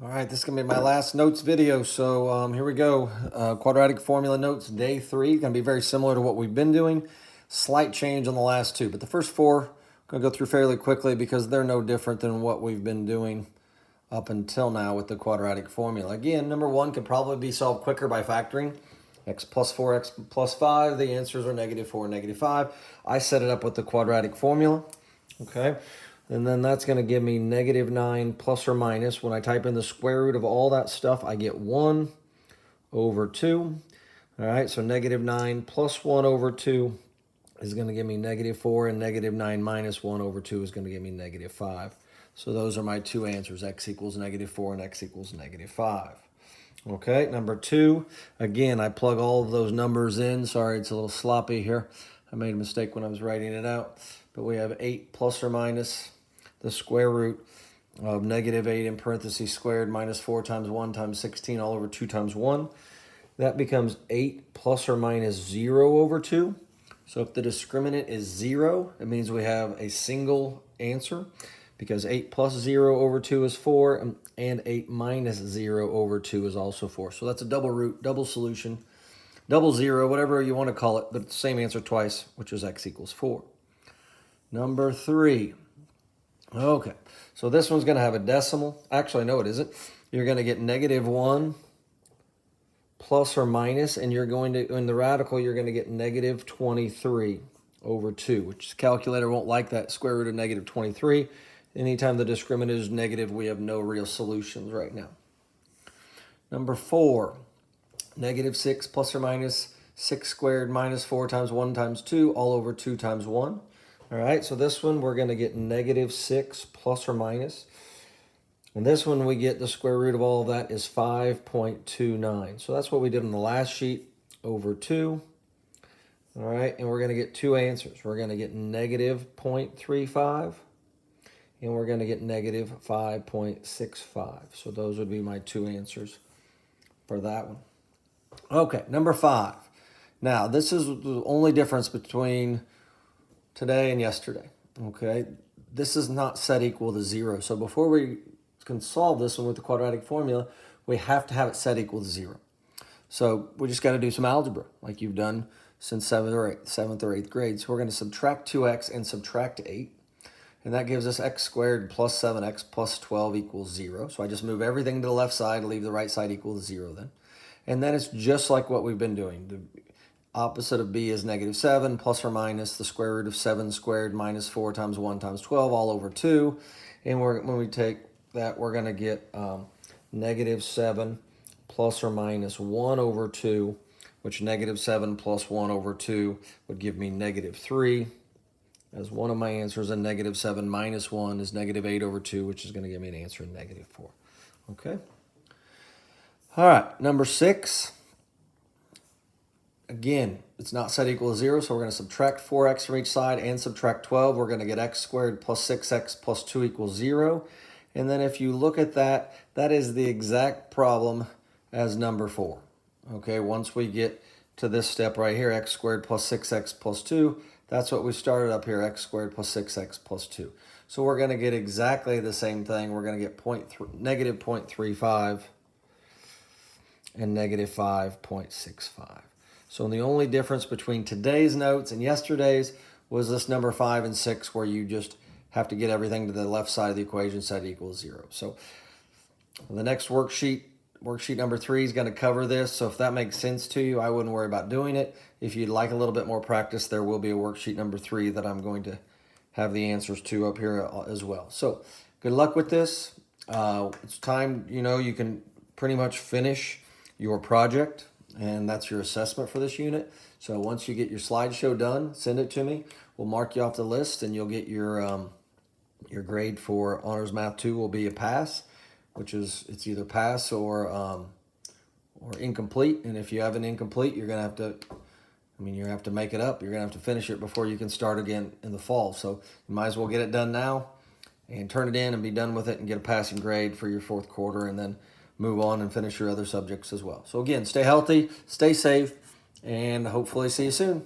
All right, this is going to be my last notes video, so here we go. Quadratic formula notes, day 3. Going to be very similar to what we've been doing. Slight change on the last 2, but the first 4, I'm going to go through fairly quickly because they're no different than what we've been doing up until now with the quadratic formula. Again, number 1 could probably be solved quicker by factoring. X plus 4, x plus 5, the answers are -4 and -5. I set it up with the quadratic formula, okay? And then that's going to give me -9 plus or minus. When I type in the square root of all that stuff, I get 1 over 2. All right, so -9 plus 1 over 2 is going to give me -4, and -9 minus 1 over 2 is going to give me -5. So those are my two answers, x equals -4 and x equals -5. Okay, number 2, again, I plug all of those numbers in. Sorry, it's a little sloppy here. I made a mistake when I was writing it out. But we have 8 plus or minus the square root of -8 in parentheses squared minus 4 times 1 times 16 all over 2 times 1. That becomes 8 plus or minus 0 over 2. So if the discriminant is 0, it means we have a single answer, because 8 plus 0 over 2 is 4, and 8 minus 0 over 2 is also 4. So that's a double root, double solution, double zero, whatever you want to call it, but it's the same answer twice, which is x equals 4. Number 3. Okay, so this one's going to have a decimal. Actually, no, it isn't. You're going to get -1 plus or minus, and you're going to, in the radical, you're going to get -23 over 2, which the calculator won't like that square root of -23. Anytime the discriminant is negative, we have no real solutions right now. Number 4, -6 plus or minus 6 squared minus 4 times 1 times 2 all over 2 times 1. All right, so this one we're going to get -6 plus or minus. And this one we get the square root of all of that is 5.29. So that's what we did on the last sheet, over 2. All right, and we're going to get two answers. We're going to get -0.35, and we're going to get -5.65. So those would be my two answers for that one. Okay, number 5. Now, this is the only difference between today and yesterday, okay? This is not set equal to 0. So before we can solve this one with the quadratic formula, we have to have it set equal to 0. So we just got to do some algebra like you've done since 7th or 8th grade. So we're going to subtract 2x and subtract 8. And that gives us x squared plus 7x plus 12 equals 0. So I just move everything to the left side, leave the right side equal to 0 then. And then it's just like what we've been doing. The opposite of b is -7 plus or minus the square root of 7 squared minus 4 times 1 times 12 all over 2. And when we take that, we're going to get -7 plus or minus 1 over 2, which -7 plus 1 over 2 would give me -3 as one of my answers, and -7 minus 1 is -8 over 2, which is going to give me an answer in -4. Okay. All right, number 6. Again, it's not set equal to 0, so we're going to subtract 4x from each side and subtract 12. We're going to get x squared plus 6x plus 2 equals 0. And then if you look at that, that is the exact problem as number 4. Okay, once we get to this step right here, x squared plus 6x plus 2, that's what we started up here, x squared plus 6x plus 2. So we're going to get exactly the same thing. We're going to get -0.35 and -5.65. So the only difference between today's notes and yesterday's was this number 5 and 6, where you just have to get everything to the left side of the equation set equals 0. So the next worksheet number 3 is going to cover this. So if that makes sense to you, I wouldn't worry about doing it. If you'd like a little bit more practice, there will be a worksheet number 3 that I'm going to have the answers to up here as well. So good luck with this. It's time, you can pretty much finish your project, and that's your assessment for this unit. So once you get your slideshow done, send it to me. We'll mark you off the list, and you'll get your grade for Honors Math 2 will be a pass, which is, it's either pass or incomplete. And if you have an incomplete, you're going to have to, you have to make it up. You're going to have to finish it before you can start again in the fall. So you might as well get it done now and turn it in and be done with it and get a passing grade for your 4th quarter, and then move on and finish your other subjects as well. So again, stay healthy, stay safe, and hopefully see you soon.